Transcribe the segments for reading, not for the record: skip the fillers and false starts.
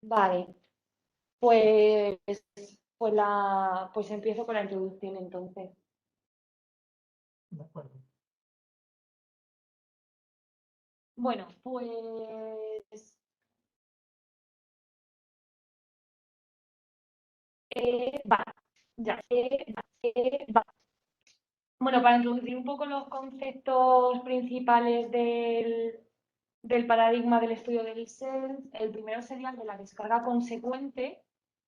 Vale, pues, pues empiezo con la introducción entonces. De acuerdo. Bueno, pues va, ya, va. Bueno, para introducir un poco los conceptos principales del paradigma del estudio del self, el primero sería el de la descarga consecuente,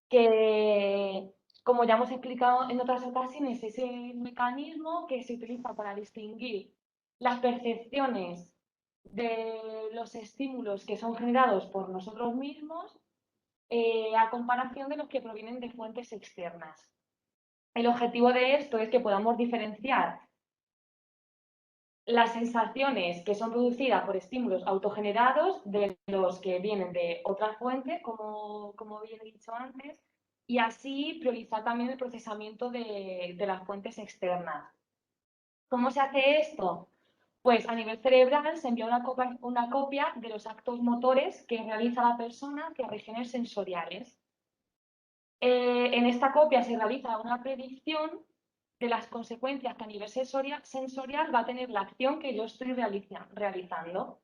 que, como ya hemos explicado en otras ocasiones, es el mecanismo que se utiliza para distinguir las percepciones de los estímulos que son generados por nosotros mismos a comparación de los que provienen de fuentes externas. El objetivo de esto es que podamos diferenciar las sensaciones que son producidas por estímulos autogenerados de los que vienen de otra fuente, como bien he dicho antes, y así priorizar también el procesamiento de las fuentes externas. ¿Cómo se hace esto? Pues a nivel cerebral se envía una copia de los actos motores que realiza la persona hacia regiones sensoriales. En esta copia se realiza una predicción de las consecuencias que a nivel sensorial va a tener la acción que yo estoy realizando.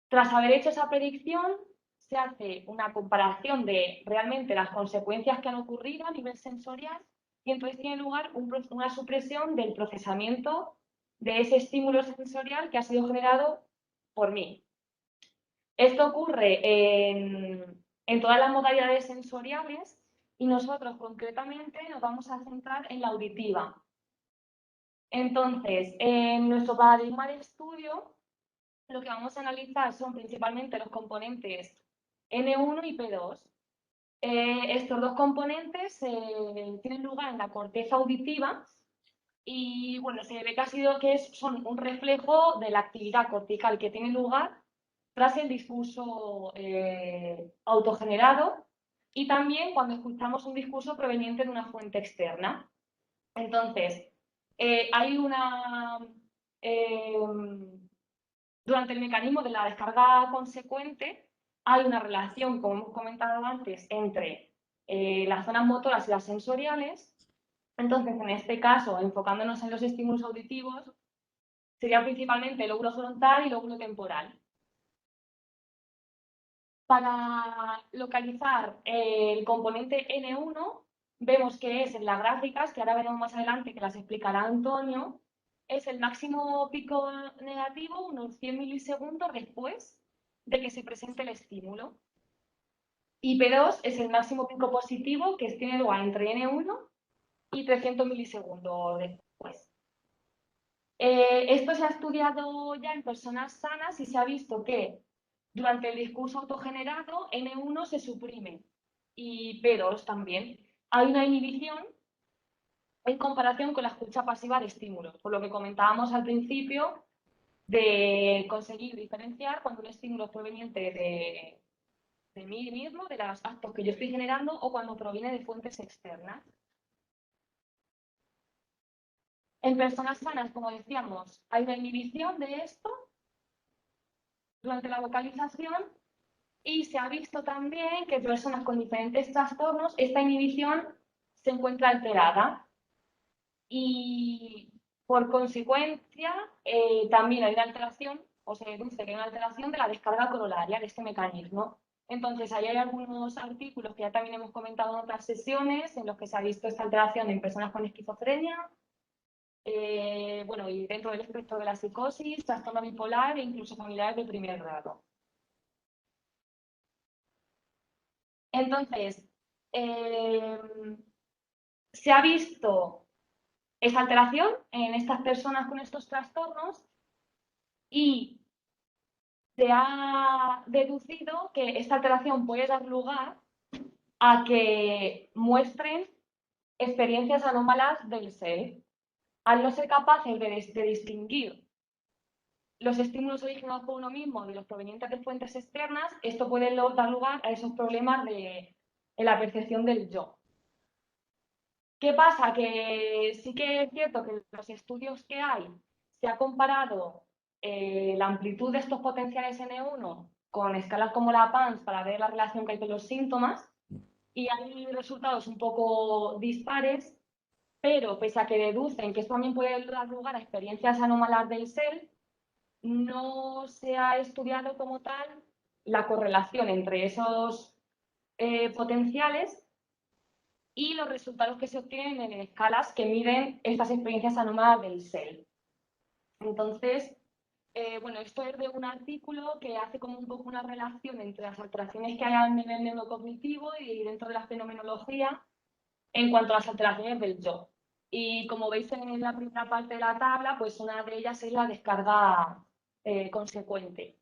Tras haber hecho esa predicción, se hace una comparación de realmente las consecuencias que han ocurrido a nivel sensorial y entonces tiene lugar una supresión del procesamiento de ese estímulo sensorial que ha sido generado por mí. Esto ocurre en todas las modalidades sensoriales y nosotros concretamente nos vamos a centrar en la auditiva. Entonces, en nuestro paradigma de estudio, lo que vamos a analizar son principalmente los componentes N1 y P2. Estos dos componentes tienen lugar en la corteza auditiva y bueno, se ve son un reflejo de la actividad cortical que tiene lugar tras el discurso autogenerado y también cuando escuchamos un discurso proveniente de una fuente externa. Entonces, hay una... Eh, durante el mecanismo de la descarga consecuente hay una relación, como hemos comentado antes, entre las zonas motoras y las sensoriales. Entonces, en este caso, enfocándonos en los estímulos auditivos, sería principalmente el lóbulo frontal y el lóbulo temporal. Para localizar el componente N1, vemos que es en las gráficas, que ahora veremos más adelante, que las explicará Antonio, es el máximo pico negativo unos 100 milisegundos después de que se presente el estímulo. Y P2 es el máximo pico positivo que tiene lugar entre N1 y 300 milisegundos después. Esto se ha estudiado ya en personas sanas y se ha visto que durante el discurso autogenerado N1 se suprime y P2 también. Hay una inhibición en comparación con la escucha pasiva de estímulos, por lo que comentábamos al principio de conseguir diferenciar cuando un estímulo es proveniente de mí mismo, de los actos que yo estoy generando o cuando proviene de fuentes externas. En personas sanas, como decíamos, hay una inhibición de esto durante la vocalización y se ha visto también que en personas con diferentes trastornos esta inhibición se encuentra alterada y por consecuencia también hay una alteración o se deduce que hay una alteración de la descarga corolaria de este mecanismo. Entonces, ahí hay algunos artículos que ya también hemos comentado en otras sesiones en los que se ha visto esta alteración en personas con esquizofrenia, bueno, y dentro del espectro de la psicosis, trastorno bipolar e incluso familiares de primer grado. Entonces, eh, se ha visto esa alteración en estas personas con estos trastornos y se ha deducido que esta alteración puede dar lugar a que muestren experiencias anómalas del ser. Al no ser capaces de distinguir los estímulos originados por uno mismo de los provenientes de fuentes externas, esto puede dar lugar a esos problemas en la percepción del yo. ¿Qué pasa? Que sí que es cierto que en los estudios que hay se ha comparado la amplitud de estos potenciales N1 con escalas como la PANSS para ver la relación que hay con los síntomas y hay resultados un poco dispares, pero pese a que deducen que esto también puede dar lugar a experiencias anómalas del ser, no se ha estudiado como tal la correlación entre esos potenciales y los resultados que se obtienen en escalas que miden estas experiencias anómalas del ser. Entonces, bueno, esto es de un artículo que hace como un poco una relación entre las alteraciones que hay a nivel neurocognitivo y dentro de la fenomenología en cuanto a las alteraciones del yo. Y como veis en la primera parte de la tabla, pues una de ellas es la descarga consecuente.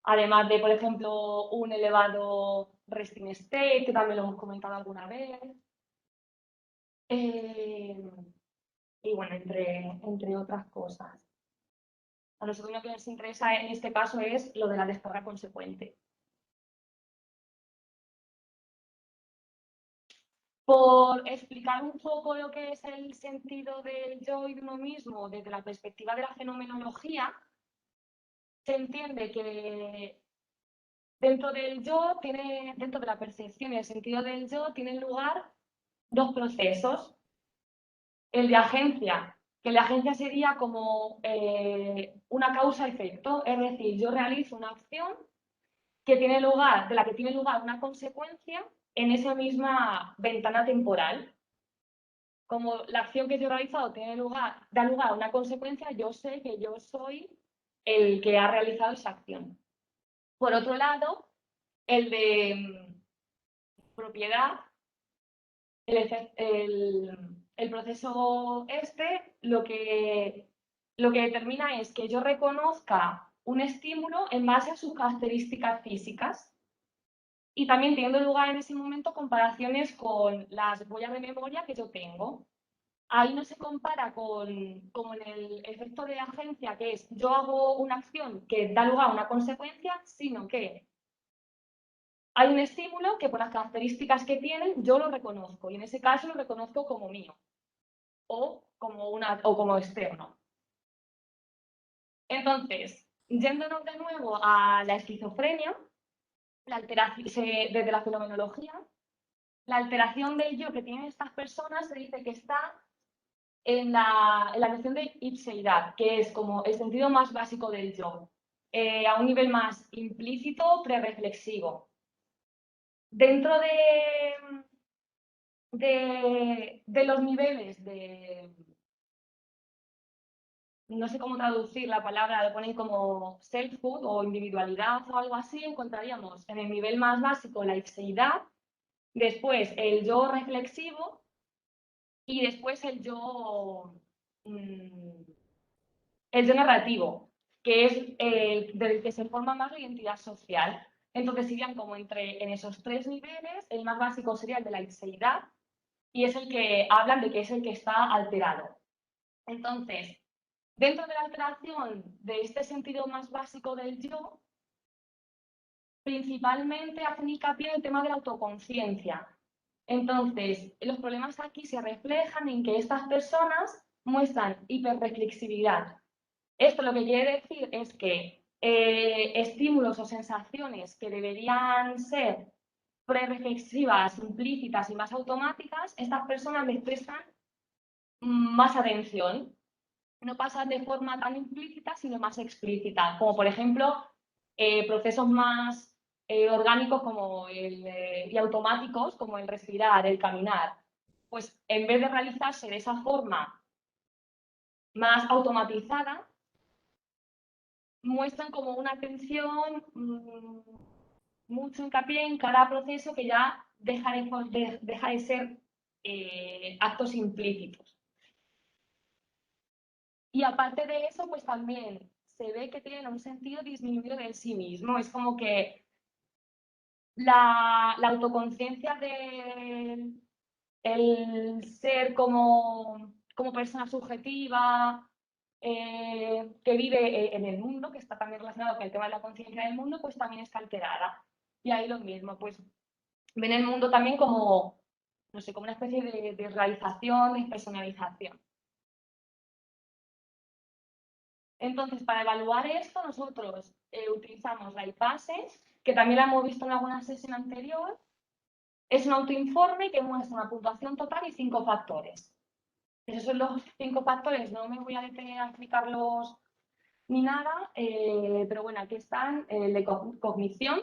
Además de, por ejemplo, un elevado resting state, que también lo hemos comentado alguna vez. Y bueno, entre otras cosas. A nosotros lo que nos interesa en este caso es lo de la descarga consecuente. Por explicar un poco lo que es el sentido del yo y de uno mismo desde la perspectiva de la fenomenología, se entiende que dentro del yo, dentro de la percepción y el sentido del yo, tienen lugar dos procesos. El de agencia, que la agencia sería como una causa-efecto, es decir, yo realizo una acción que tiene lugar, de la que tiene lugar una consecuencia en esa misma ventana temporal. Como la acción que yo he realizado da lugar a una consecuencia, yo sé que yo soy el que ha realizado esa acción. Por otro lado, el de propiedad, el proceso este lo que determina es que yo reconozca un estímulo en base a sus características físicas y también teniendo lugar en ese momento comparaciones con las huellas de memoria que yo tengo. Ahí no se compara como en el efecto de agencia, que es yo hago una acción que da lugar a una consecuencia, sino que hay un estímulo que por las características que tienen yo lo reconozco y en ese caso lo reconozco como mío o como externo. Entonces, yéndonos de nuevo a la esquizofrenia, desde la fenomenología, la alteración del yo que tienen estas personas se dice que está en la noción de ipseidad, que es como el sentido más básico del yo, a un nivel más implícito, prereflexivo. Dentro de los niveles no sé cómo traducir la palabra, lo ponen como selfhood o individualidad o algo así, encontraríamos en el nivel más básico la ipseidad, después el yo reflexivo y después el yo narrativo, que es del que se forma más la identidad social. Entonces irían como en esos tres niveles, el más básico sería el de la ipseidad y es el que hablan de que es el que está alterado. Entonces, dentro de la alteración de este sentido más básico del yo, principalmente hacen hincapié en el tema de la autoconciencia. Entonces, los problemas aquí se reflejan en que estas personas muestran hiperreflexividad. Esto lo que quiere decir es que estímulos o sensaciones que deberían ser prereflexivas, implícitas y más automáticas, estas personas les prestan más atención. No pasan de forma tan implícita, sino más explícita, como por ejemplo procesos más orgánicos y automáticos como el respirar, el caminar. Pues en vez de realizarse de esa forma más automatizada, muestran como una atención, mucho hincapié en cada proceso que ya deja de ser actos implícitos. Y aparte de eso, pues también se ve que tienen un sentido disminuido de sí mismo. Es como que la autoconciencia del el ser como persona subjetiva que vive en el mundo, que está también relacionado con el tema de la conciencia del mundo, pues también está alterada. Y ahí lo mismo, pues ven el mundo también como, no sé, como una especie de realización, de personalización. Entonces, para evaluar esto, nosotros utilizamos la IPASE, que también la hemos visto en alguna sesión anterior. Es un autoinforme que muestra una puntuación total y 5 factores. Esos son los 5 factores, no me voy a detener a explicarlos ni nada, pero bueno, aquí están el de cognición,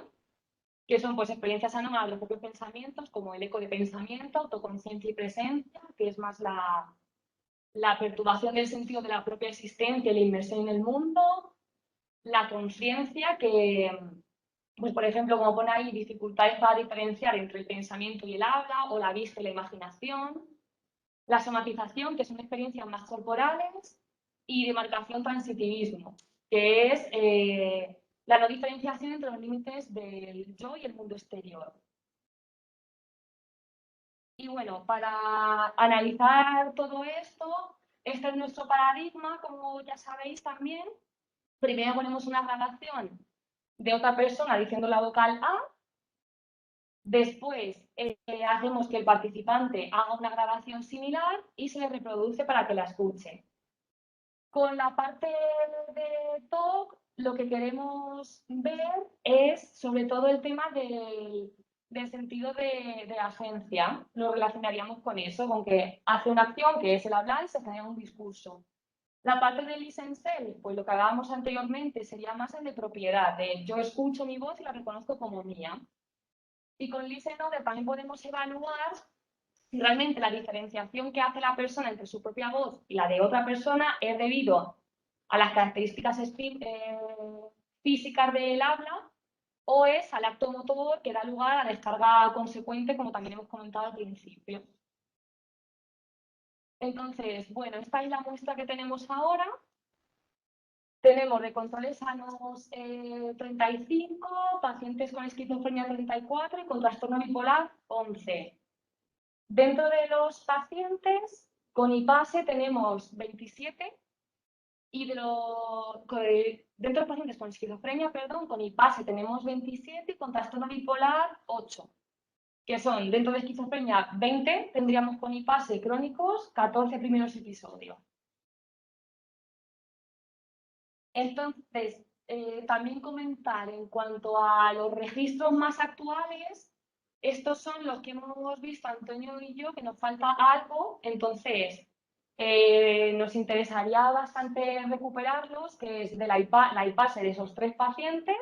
que son pues experiencias anómalas de los propios pensamientos, como el eco de pensamiento, autoconciencia y presencia, que es más la perturbación del sentido de la propia existencia y la inmersión en el mundo, la conciencia, que, pues por ejemplo, como pone ahí, dificultades para diferenciar entre el pensamiento y el habla, o la vista y la imaginación, la somatización, que son experiencias más corporales, y demarcación transitivismo, que es la no diferenciación entre los límites del yo y el mundo exterior. Y bueno, para analizar todo esto, este es nuestro paradigma, como ya sabéis también. Primero ponemos una grabación de otra persona diciendo la vocal A, después hacemos que el participante haga una grabación similar y se le reproduce para que la escuche. Con la parte de TOC, lo que queremos ver es sobre todo el tema del sentido de agencia. Lo relacionaríamos con eso, con que hace una acción que es el hablar y se genera un discurso. La parte del listen self, pues lo que hablábamos anteriormente, sería más el de propiedad, de yo escucho mi voz y la reconozco como mía. Y con listen other también podemos evaluar si realmente la diferenciación que hace la persona entre su propia voz y la de otra persona es debido a las características físicas del habla o es al acto motor que da lugar a la descarga consecuente, como también hemos comentado al principio. Entonces, bueno, esta es la muestra que tenemos ahora. Tenemos de controles sanos 35, pacientes con esquizofrenia 34 y con trastorno bipolar 11. Dentro de los pacientes con IPASE tenemos 27 y dentro de los pacientes con esquizofrenia, perdón, con IPASE tenemos 27 y con trastorno bipolar 8, que son dentro de esquizofrenia 20, tendríamos con IPASE crónicos 14 primeros episodios. Entonces, también comentar en cuanto a los registros más actuales, estos son los que hemos visto Antonio y yo, que nos falta algo, entonces nos interesaría bastante recuperarlos, que es de la IPASE de esos 3 pacientes.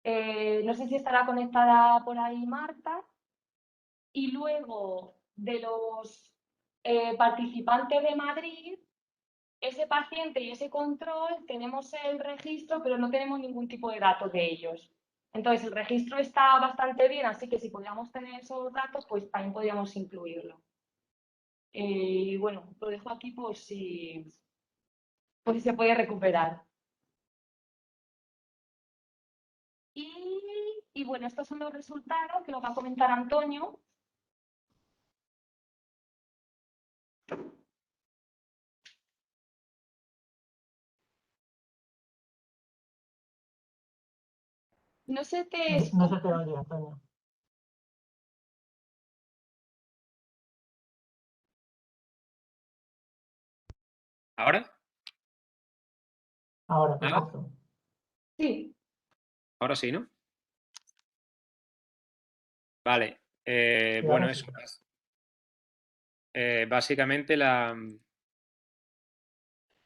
No sé si estará conectada por ahí Marta. Y luego de los participantes de Madrid, ese paciente y ese control tenemos el registro, pero no tenemos ningún tipo de datos de ellos. Entonces, el registro está bastante bien, así que si podíamos tener esos datos, pues también podríamos incluirlo. Y bueno, lo dejo aquí por si se puede recuperar. Y bueno, estos son los resultados que los va a comentar Antonio. No se te No se te oye, Antonio. ¿Ahora? Ahora, perfecto. Sí. Ahora sí, ¿no? Vale. Sí, Bueno, ahora sí. eso. Básicamente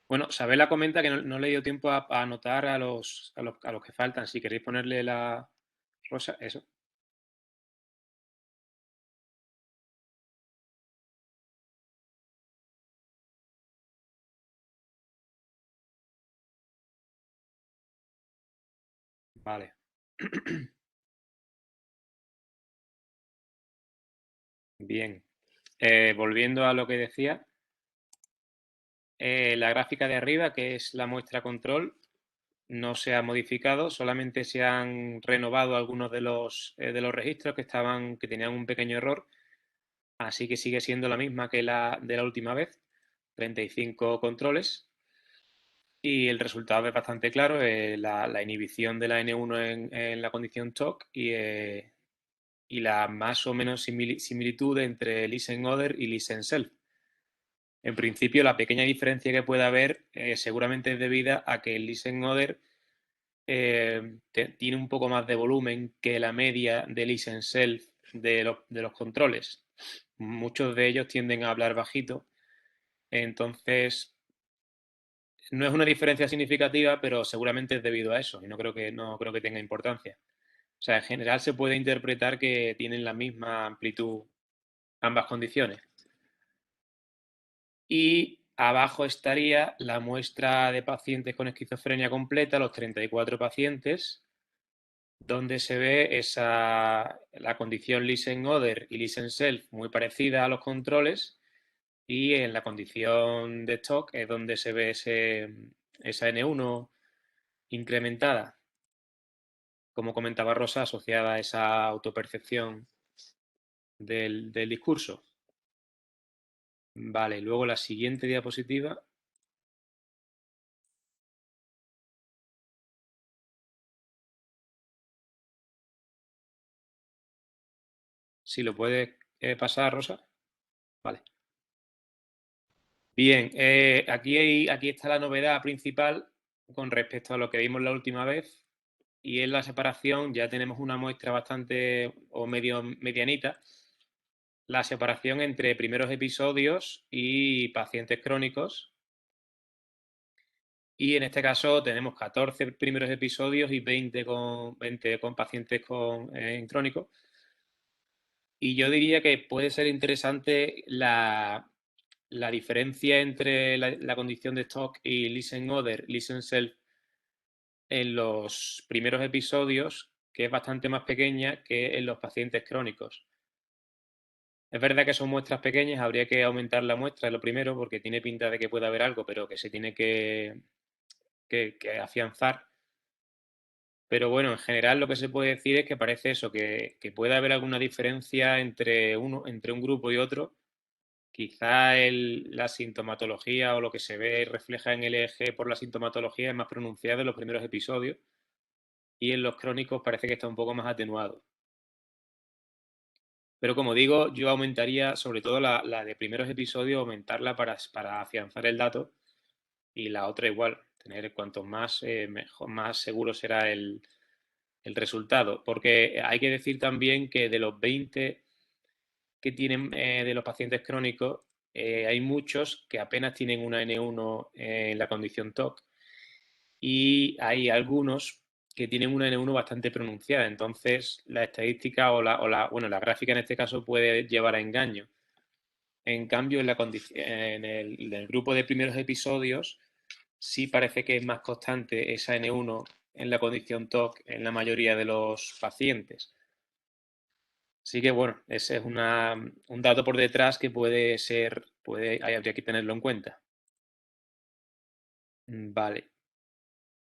Bueno, Sabela comenta que no le dio tiempo a anotar a los que faltan. Si queréis ponerle la rosa, eso. Vale. Bien. Volviendo a lo que decía, la gráfica de arriba, que es la muestra control, no se ha modificado, solamente se han renovado algunos de los registros que tenían un pequeño error, así que sigue siendo la misma que la de la última vez, 35 controles. Y el resultado es bastante claro, la inhibición de la N1 en la condición TOC y la más o menos similitud entre listen other y listen self. En principio, la pequeña diferencia que puede haber seguramente es debida a que el listen order tiene un poco más de volumen que la media de listen self de los controles. Muchos de ellos tienden a hablar bajito, entonces no es una diferencia significativa, pero seguramente es debido a eso y no creo que tenga importancia. O sea, en general se puede interpretar que tienen la misma amplitud ambas condiciones. Y abajo estaría la muestra de pacientes con esquizofrenia completa, los 34 pacientes, donde se ve la condición listen order y listen self muy parecida a los controles, y en la condición de stock es donde se ve esa N1 incrementada, como comentaba Rosa, asociada a esa autopercepción del discurso. Vale, luego la siguiente diapositiva. Si lo puedes pasar, Rosa. Vale. Bien, aquí está la novedad principal con respecto a lo que vimos la última vez, y es la separación. Ya tenemos una muestra bastante o medianita, la separación entre primeros episodios y pacientes crónicos. Y en este caso tenemos 14 primeros episodios y 20 con pacientes crónicos. Y yo diría que puede ser interesante la diferencia entre la condición de stock y listen order, listen self en los primeros episodios, que es bastante más pequeña que en los pacientes crónicos. Es verdad que son muestras pequeñas, habría que aumentar la muestra, lo primero, porque tiene pinta de que puede haber algo, pero que se tiene que afianzar. Pero bueno, en general lo que se puede decir es que parece eso, que puede haber alguna diferencia entre un grupo y otro. Quizá la sintomatología o lo que se ve refleja en el EEG por la sintomatología es más pronunciada en los primeros episodios, y en los crónicos parece que está un poco más atenuado. Pero como digo, yo aumentaría sobre todo la de primeros episodios, aumentarla para afianzar el dato, y la otra igual, tener cuanto más, mejor, más seguro será el resultado. Porque hay que decir también que de los 20 que tienen de los pacientes crónicos, hay muchos que apenas tienen una N1 en la condición TOC, y hay algunos que tienen una N1 bastante pronunciada. Entonces, la estadística bueno, la gráfica en este caso puede llevar a engaño. En cambio, en el grupo de primeros episodios, sí parece que es más constante esa N1 en la condición TOC en la mayoría de los pacientes. Así que bueno, ese es un dato por detrás que habría que tenerlo en cuenta. Vale.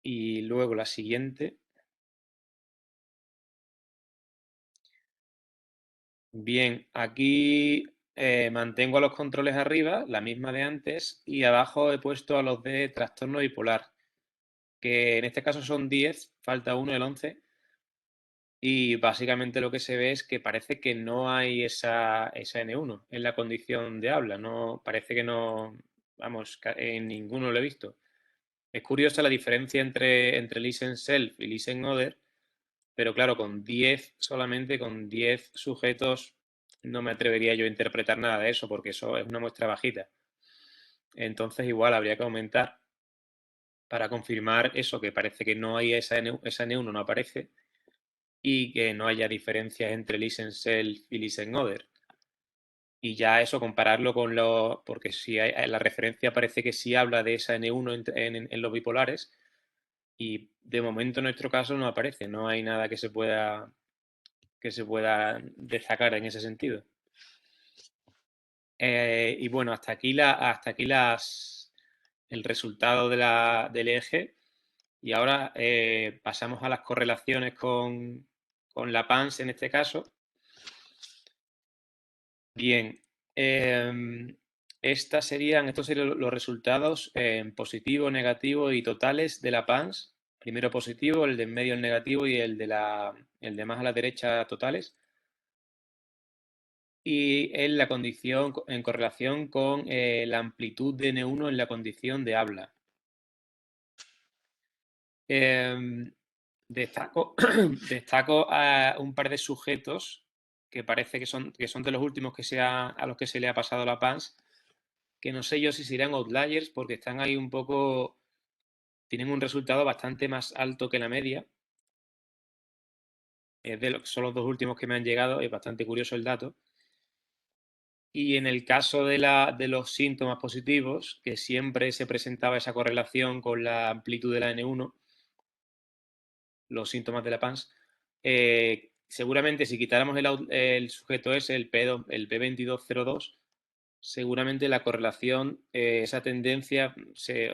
Y luego la siguiente. Bien, aquí mantengo a los controles arriba, la misma de antes, y abajo he puesto a los de trastorno bipolar, que en este caso son 10, falta uno, el 11. Y básicamente lo que se ve es que parece que no hay esa N1 en la condición de habla. No, parece que no, vamos, en ninguno lo he visto. Es curiosa la diferencia entre listen self y listen order, pero claro, solamente con 10 sujetos no me atrevería yo a interpretar nada de eso, porque eso es una muestra bajita. Entonces igual habría que aumentar para confirmar eso, que parece que no hay esa N1 no aparece, y que no haya diferencias entre listen self y listen order. Y ya eso, compararlo con porque si la referencia parece que sí habla de esa N1 en los bipolares, y de momento en nuestro caso no aparece, no hay nada que se pueda destacar en ese sentido. Y bueno, hasta aquí el resultado del EEG. Y ahora pasamos a las correlaciones con la PANSS en este caso. Bien, estos serían los resultados positivo, negativo y totales de la PANSS. Primero positivo, el de en medio el negativo y el de más a la derecha totales. y en la condición, en correlación con la amplitud de N1 en la condición de habla. Destaco a un par de sujetos que parece que son de los últimos a los que se le ha pasado la PANS, que no sé yo si serán outliers porque están ahí un poco, tienen un resultado bastante más alto que la media. Son los dos últimos que me han llegado, es bastante curioso el dato. Y en el caso de los síntomas positivos, que siempre se presentaba esa correlación con la amplitud de la N1, los síntomas de la PANS, seguramente si quitáramos el sujeto ese, el P2202, seguramente la correlación, esa tendencia,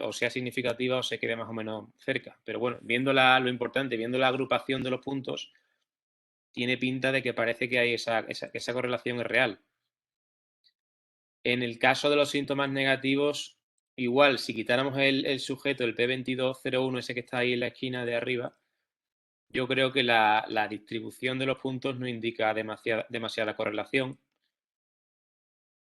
o sea significativa o se quede más o menos cerca. Pero bueno, viendo lo importante, viendo la agrupación de los puntos, tiene pinta de que parece que hay esa correlación es real. En el caso de los síntomas negativos, igual, si quitáramos el sujeto, el P2201, ese que está ahí en la esquina de arriba, yo creo que la distribución de los puntos no indica demasiada correlación.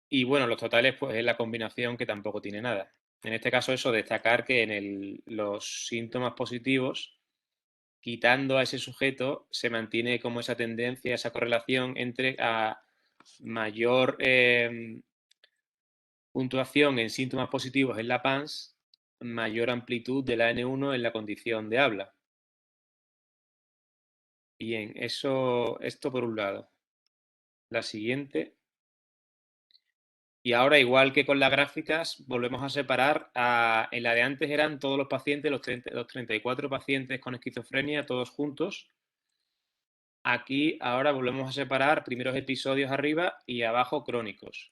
Y bueno, los totales, pues es la combinación que tampoco tiene nada. En este caso, eso, destacar que en los síntomas positivos, quitando a ese sujeto, se mantiene como esa tendencia, esa correlación entre a mayor puntuación en síntomas positivos en la PANS, mayor amplitud de la N1 en la condición de habla. Bien, esto por un lado. La siguiente. Y ahora, igual que con las gráficas, volvemos a separar. En la de antes eran todos los pacientes, los 34 pacientes con esquizofrenia, todos juntos. Aquí ahora volvemos a separar primeros episodios arriba y abajo crónicos.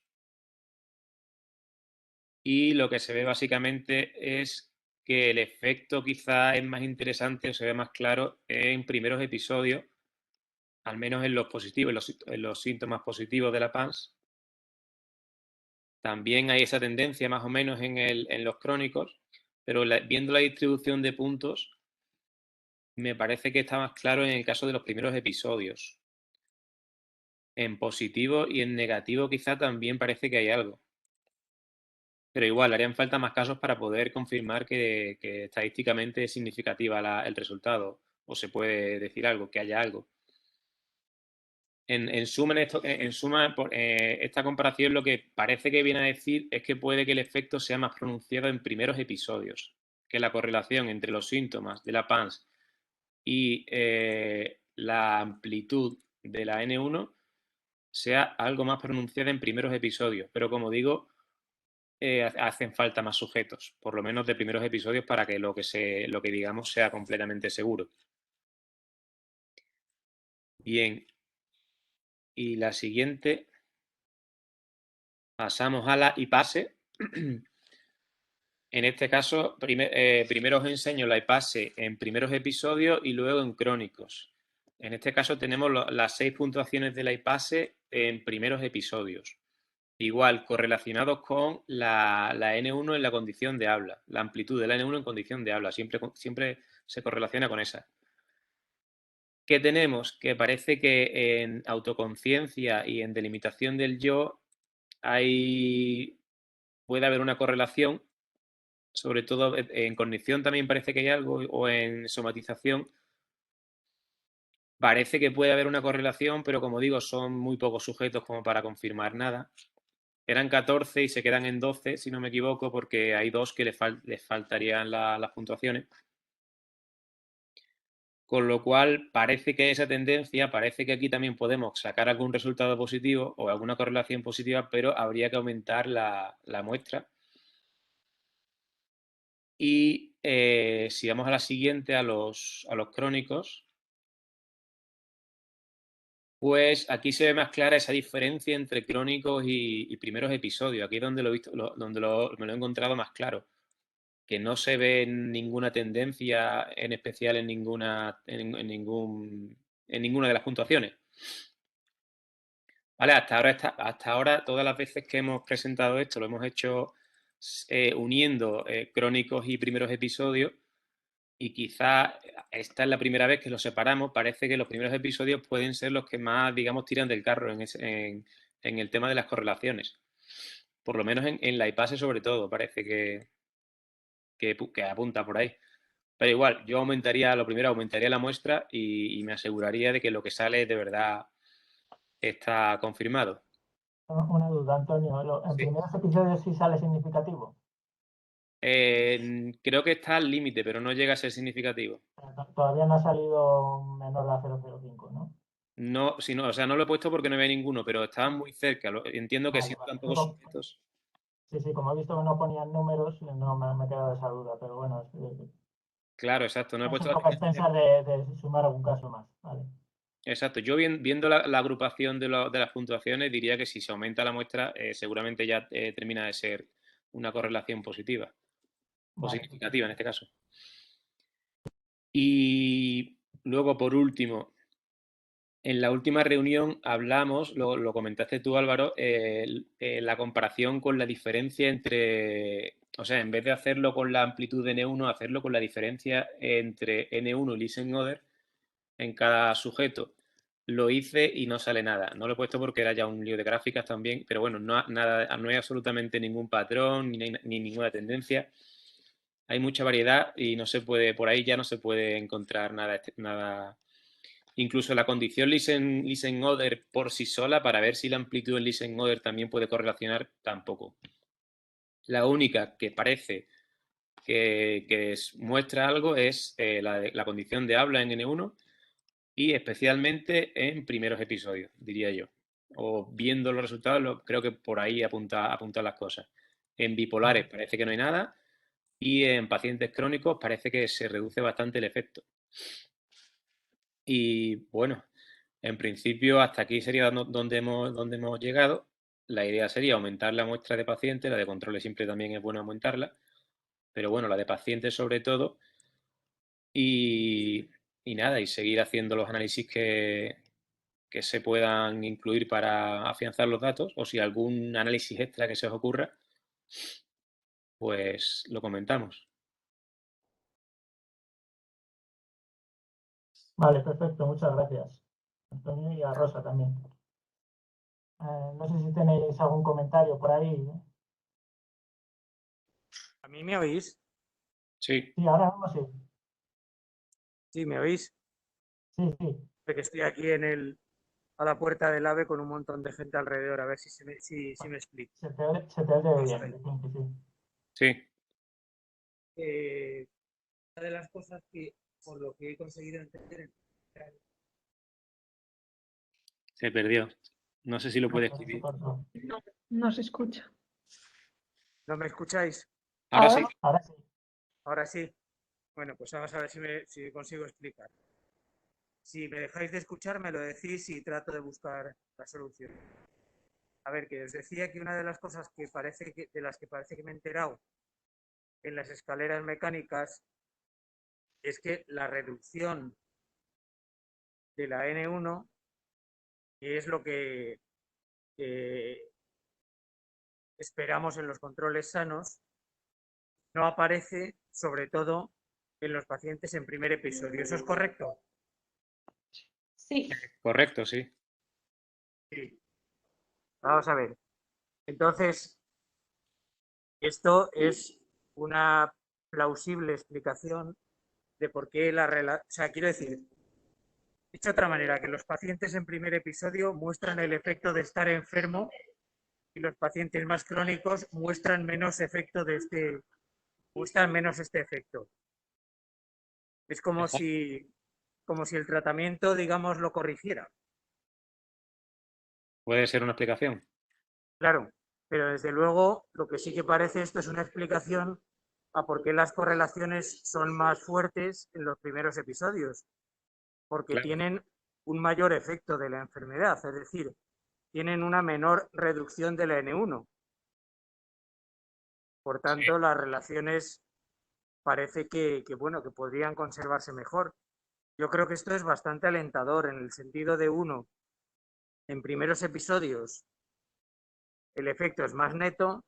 Y lo que se ve básicamente es que el efecto quizá es más interesante o se ve más claro en primeros episodios, al menos en los positivos, en los síntomas positivos de la PANS. También hay esa tendencia más o menos en los crónicos, pero viendo la distribución de puntos, me parece que está más claro en el caso de los primeros episodios. En positivo y en negativo quizá también parece que hay algo. Pero igual, harían falta más casos para poder confirmar que estadísticamente es significativa el resultado, o se puede decir algo, que haya algo. En suma, esta comparación lo que parece que viene a decir es que puede que el efecto sea más pronunciado en primeros episodios, que la correlación entre los síntomas de la PANS y la amplitud de la N1 sea algo más pronunciada en primeros episodios. Pero como digo, hacen falta más sujetos, por lo menos de primeros episodios, para que lo que digamos sea completamente seguro. Bien. Y la siguiente, pasamos a la IPASE. En este caso, primero os enseño la IPASE en primeros episodios y luego en crónicos. En este caso tenemos las 6 puntuaciones de la IPASE en primeros episodios. Igual, correlacionados con la N1 en la condición de habla, la amplitud de la N1 en condición de habla, siempre se correlaciona con esa. ¿Qué tenemos? Que parece que en autoconciencia y en delimitación del yo puede haber una correlación, sobre todo en cognición también parece que hay algo, o en somatización. Parece que puede haber una correlación, pero como digo, son muy pocos sujetos como para confirmar nada. Eran 14 y se quedan en 12, si no me equivoco, porque hay 2 que les faltarían las puntuaciones. Con lo cual, parece que esa tendencia, parece que aquí también podemos sacar algún resultado positivo o alguna correlación positiva, pero habría que aumentar la muestra. Y si vamos a la siguiente, a los crónicos, pues aquí se ve más clara esa diferencia entre crónicos y primeros episodios. Aquí es donde me lo he encontrado más claro. Que no se ve ninguna tendencia en especial en ninguna de las puntuaciones. Vale, hasta ahora todas las veces que hemos presentado esto lo hemos hecho uniendo crónicos y primeros episodios, y quizá esta es la primera vez que los separamos. Parece que los primeros episodios pueden ser los que más, digamos, tiran del carro en en el tema de las correlaciones. Por lo menos en la IPASE sobre todo, parece que apunta por ahí. Pero igual, yo lo primero aumentaría la muestra y me aseguraría de que lo que sale de verdad está confirmado. Una duda, Antonio. ¿En Sí. primeros episodios sí sale significativo? Creo que está al límite, pero no llega a ser significativo. Todavía no ha salido menor de 0,05, ¿no? No, si no, o sea, no lo he puesto porque no había ninguno, pero estaban muy cerca. Entiendo que Vale, siendo vale. tan pocos sujetos. Sí, sí, como he visto que no ponían números, no me he quedado esa duda, pero bueno, Claro, exacto. No he es puesto un la poco afinación. extensa de sumar algún caso más. Vale. Exacto. Yo viendo la agrupación de las puntuaciones, diría que si se aumenta la muestra, seguramente ya termina de ser una correlación positiva o Vale, significativa en este caso. Y luego, por último, en la última reunión hablamos, lo comentaste tú, Álvaro, la comparación con la diferencia entre, o sea, en vez de hacerlo con la amplitud de N1, hacerlo con la diferencia entre N1 y Listen-Other en cada sujeto. Lo hice y no sale nada. No lo he puesto porque era ya un lío de gráficas también, pero bueno, no hay absolutamente ningún patrón ni ninguna tendencia. Hay mucha variedad y no se puede, por ahí ya no se puede encontrar nada. Incluso la condición listen order por sí sola, para ver si la amplitud en listen order también puede correlacionar, tampoco. La única que parece que muestra algo es la condición de habla en N1 y especialmente en primeros episodios, diría yo. O viendo los resultados, creo que por ahí apunta las cosas. En bipolares parece que no hay nada y en pacientes crónicos parece que se reduce bastante el efecto. Y bueno, en principio hasta aquí sería donde hemos llegado. La idea sería aumentar la muestra de pacientes, la de controles siempre también es bueno aumentarla, pero bueno, la de pacientes sobre todo. Y, y nada, y seguir haciendo los análisis que se puedan incluir para afianzar los datos, o si algún análisis extra que se os ocurra, pues lo comentamos. Vale, perfecto, muchas gracias. Antonio y a Rosa también. No sé si tenéis algún comentario por ahí. ¿A mí me oís? Sí, Sí, ahora vamos sí. Sí, ¿me oís? Sí, sí, Porque estoy aquí a la puerta del AVE con un montón de gente alrededor, a ver si me explico. se te oye Vamos a bien. ver. Sí, sí. sí, Eh, una de las cosas que, por lo que he conseguido entender, se perdió. No sé si lo puede No, se escribir. cortó. No se escucha. ¿no me escucháis? Ahora sí. Ahora sí. Ahora sí. Bueno, pues vamos a ver si consigo explicar. Si me dejáis de escuchar, me lo decís y trato de buscar la solución. A ver, que os decía que una de las cosas de las que parece que me he enterado en las escaleras mecánicas es que la reducción de la N1, que es lo que esperamos en los controles sanos, no aparece sobre todo en los pacientes en primer episodio. ¿Eso es correcto? Sí, Correcto, sí. Sí. Vamos a ver. Entonces, esto es una plausible explicación de por qué o sea, quiero decir, dicho de otra manera, que los pacientes en primer episodio muestran el efecto de estar enfermo y los pacientes más crónicos muestran menos este efecto. Es como si el tratamiento, digamos, lo corrigiera. Puede ser una explicación. Claro, pero desde luego lo que sí que parece esto es una explicación a por qué las correlaciones son más fuertes en los primeros episodios, porque Claro. tienen un mayor efecto de la enfermedad, es decir, tienen una menor reducción de la N1. Por Sí. tanto, las relaciones parece bueno, que podrían conservarse mejor. Yo creo que esto es bastante alentador en el sentido de uno, en primeros episodios el efecto es más neto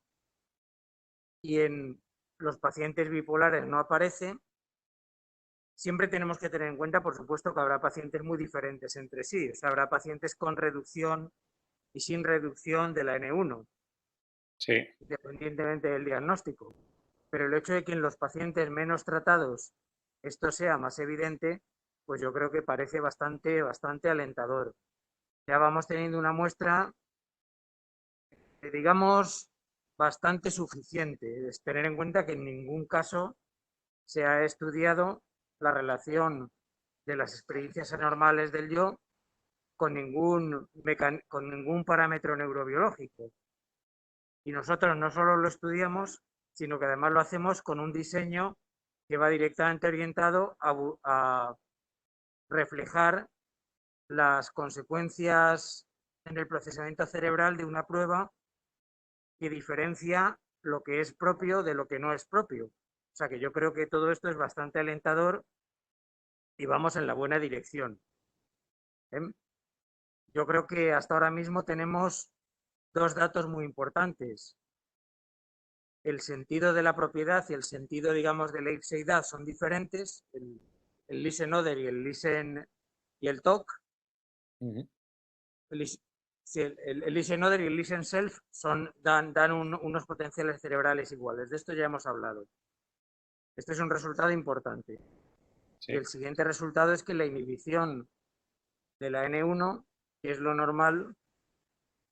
y en los pacientes bipolares no aparece. Siempre tenemos que tener en cuenta, por supuesto, que habrá pacientes muy diferentes entre sí. O sea, habrá pacientes con reducción y sin reducción de la N1, Sí. independientemente del diagnóstico. Pero el hecho de que en los pacientes menos tratados esto sea más evidente, pues yo creo que parece bastante alentador. Ya vamos teniendo una muestra, digamos, bastante suficiente. Es tener en cuenta que en ningún caso se ha estudiado la relación de las experiencias anormales del yo con ningún parámetro neurobiológico. Y nosotros no solo lo estudiamos, sino que además lo hacemos con un diseño que va directamente orientado a reflejar las consecuencias en el procesamiento cerebral de una prueba que diferencia lo que es propio de lo que no es propio. O sea que yo creo que todo esto es bastante alentador y vamos en la buena dirección. Yo creo que hasta ahora mismo tenemos dos datos muy importantes. El sentido de la propiedad y el sentido, digamos, de la ipseidad son diferentes, el listen-other y el listen y el talk. El listen-other y el listen-self dan unos potenciales cerebrales iguales. De esto ya hemos hablado. Este es un resultado importante. Sí. Y el siguiente resultado es que la inhibición de la N1, que es lo normal,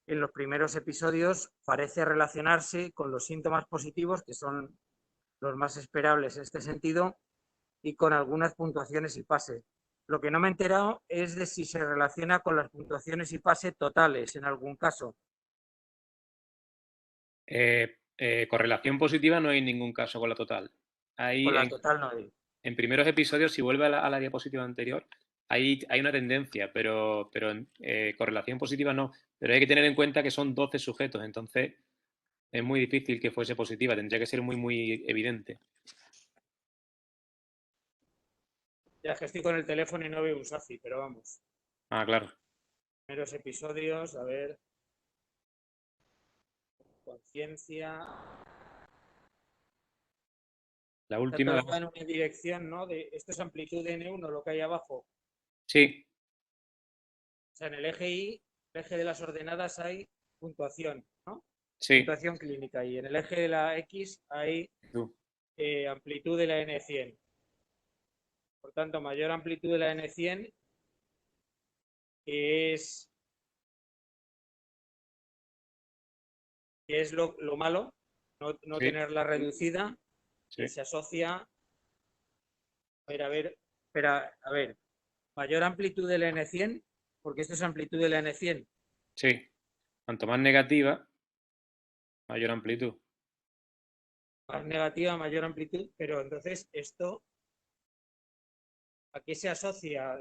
en los primeros episodios parece relacionarse con los síntomas positivos, que son los más esperables en este sentido, y con algunas puntuaciones y pase. Lo que no me he enterado es de si se relaciona con las puntuaciones y pase totales en algún caso. Correlación positiva no hay en ningún caso con la total. Con la total no hay. En primeros episodios, si vuelve a la diapositiva anterior, hay una tendencia, pero correlación positiva no. Pero hay que tener en cuenta que son 12 sujetos, entonces es muy difícil que fuese positiva, tendría que ser muy evidente. Ya que estoy con el teléfono y no veo un SAFI, pero vamos. Ah, claro. Primeros episodios, a ver. Conciencia. La última. Está todo en una dirección, ¿no? Esto es amplitud de N1, lo que hay abajo. Sí. O sea, en el eje Y, el eje de las ordenadas hay puntuación, ¿no? Sí. Puntuación clínica. Y en el eje de la X hay amplitud de la N100. Por tanto, mayor amplitud de la N100 que es lo malo, no Sí. tenerla reducida, Sí. y se asocia. A ver, mayor amplitud de la N100, porque esto es amplitud de la N100. Sí. Cuanto más negativa, mayor amplitud. Más negativa, mayor amplitud, pero entonces esto, ¿a qué se asocia?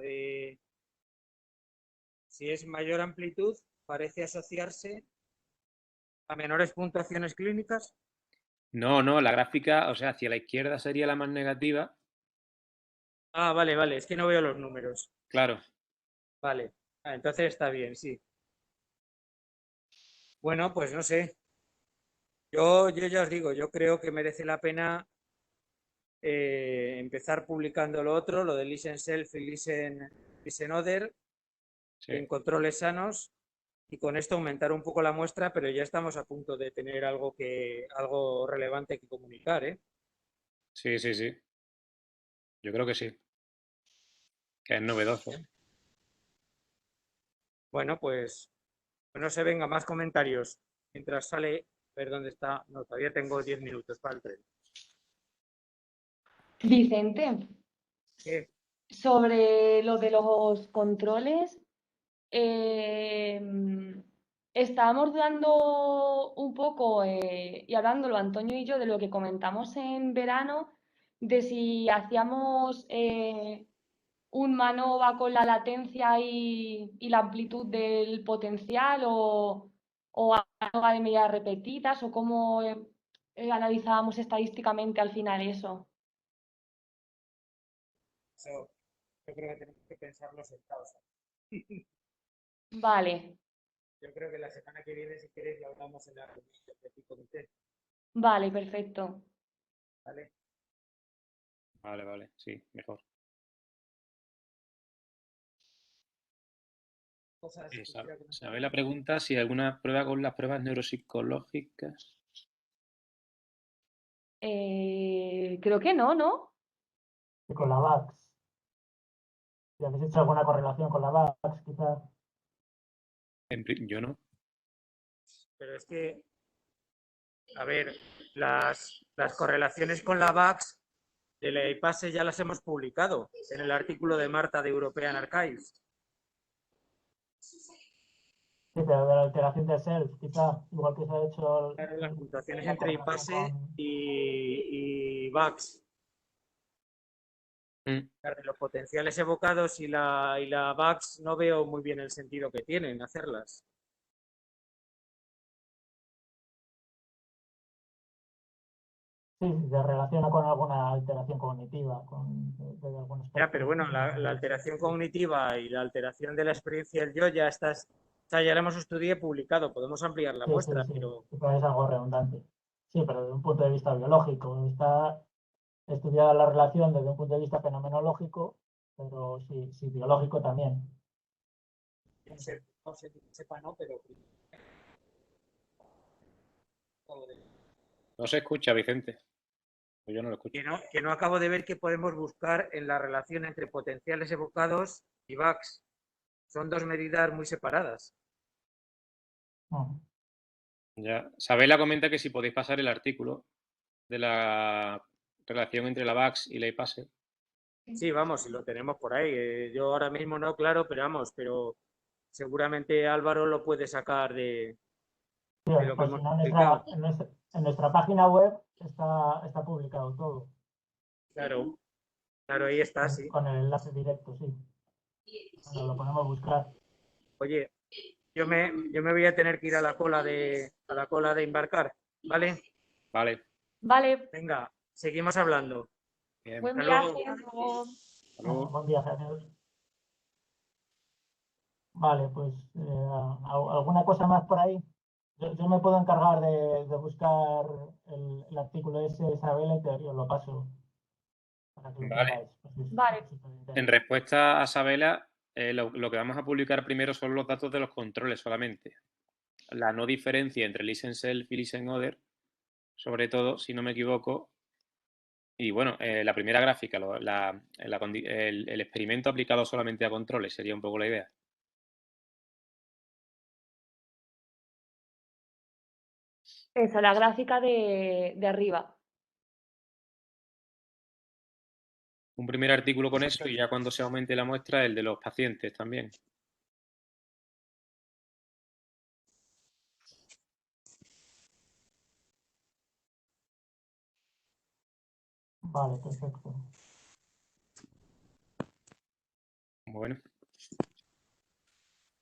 Si es mayor amplitud, parece asociarse a menores puntuaciones clínicas. No, la gráfica, o sea, hacia la izquierda sería la más negativa. Ah, vale, es que no veo los números. Claro. Vale, entonces está bien, sí. Bueno, pues no sé. Yo ya os digo, yo creo que merece la pena empezar publicando lo otro, lo de Listen Self y Listen Other, Sí. en controles sanos, y con esto aumentar un poco la muestra, pero ya estamos a punto de tener algo relevante que comunicar, ¿eh? Sí. Yo creo que sí. Que es novedoso. Bueno, pues no se venga más comentarios. Mientras sale, a ver dónde está. No, todavía tengo 10 minutos para el tren. Vicente, ¿Qué? sobre lo de los controles, estábamos dudando un poco y hablándolo Antonio y yo de lo que comentamos en verano, de si hacíamos un MANOVA con la latencia y la amplitud del potencial o ANOVA de medidas repetidas o cómo analizábamos estadísticamente al final eso. Eso, yo creo que tenemos que pensarlo sentados. Vale, Yo creo que la semana que viene, si queréis, lo hablamos en la reunión del comité. vale, perfecto. ¿Vale? Vale, sí, mejor. Cosas que Esa- creo que no- Isabela pregunta si hay alguna prueba con las pruebas neuropsicológicas. Creo que no, ¿no? Y con la VAX. Si habéis hecho alguna correlación con la VAX, quizás. Yo no. Pero es que, a ver, las correlaciones con la VAX de la EIPASE ya las hemos publicado en el artículo de Marta de European Archives. Sí, pero de la alteración de self, quizá, igual que se ha hecho Claro, las puntuaciones la entre correlación EIPASE con... y VAX. Mm. Claro, los potenciales evocados y la VAX no veo muy bien el sentido que tienen hacerlas. Sí, sí, se relaciona con alguna alteración cognitiva, de algún Ya, aspecto. pero bueno, la alteración cognitiva y la alteración de la experiencia del yo ya estás, o sea, ya la hemos estudiado y publicado, podemos ampliar la Sí, muestra, sí, sí, pero quizá es algo redundante. Sí, pero desde un punto de vista biológico, está estudiada la relación desde un punto de vista fenomenológico, pero sí, sí, biológico también. no sé que sepa, no, pero No se escucha, Vicente. O yo no lo escucho. que no acabo de ver qué podemos buscar en la relación entre potenciales evocados y VAX. Son dos medidas muy separadas. Mm. Ya. Isabela comenta que si podéis pasar el artículo de la relación entre la VAX y la IPASE. Sí, vamos, si lo tenemos por ahí. Yo ahora mismo no, claro, pero vamos, pero seguramente Álvaro lo puede sacar de Sí, lo que pues hemos si no, publicado. en nuestra página web está publicado todo, Claro, claro, ahí está, sí. con el enlace directo, sí. Bueno, lo podemos buscar. Oye, yo me voy a tener que ir a la cola de embarcar, ¿vale? Vale. Vale, Venga, seguimos hablando. Bien. buen Hasta viaje. luego. Hasta luego. Hasta luego. Buen viaje, adiós. Vale, pues ¿alguna cosa más por ahí? Yo me puedo encargar de buscar el artículo ese de Isabela y os lo paso para que lo Vale. tengáis. Pues Vale. En respuesta a Isabela, lo que vamos a publicar primero son los datos de los controles solamente. La no diferencia entre listen self y listen other, sobre todo, si no me equivoco. Y bueno, la primera gráfica, el experimento aplicado solamente a controles sería un poco la idea. Esa, la gráfica de arriba. Un primer artículo con eso y ya cuando se aumente la muestra, el de los pacientes también. Vale, perfecto. Bueno,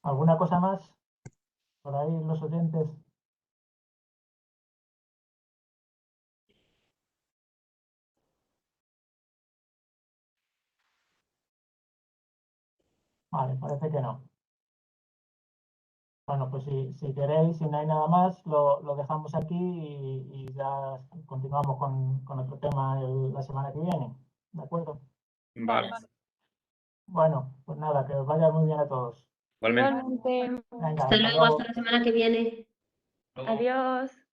¿Alguna cosa más? Por ahí los oyentes. Vale, parece que no. Bueno, pues si queréis, si no hay nada más, lo dejamos aquí y ya continuamos con otro tema la semana que viene. ¿De acuerdo? vale. Bueno, pues nada, que os vaya muy bien a todos. Igualmente. Igualmente. Venga, Hasta luego, luego. hasta la semana que viene. Adiós.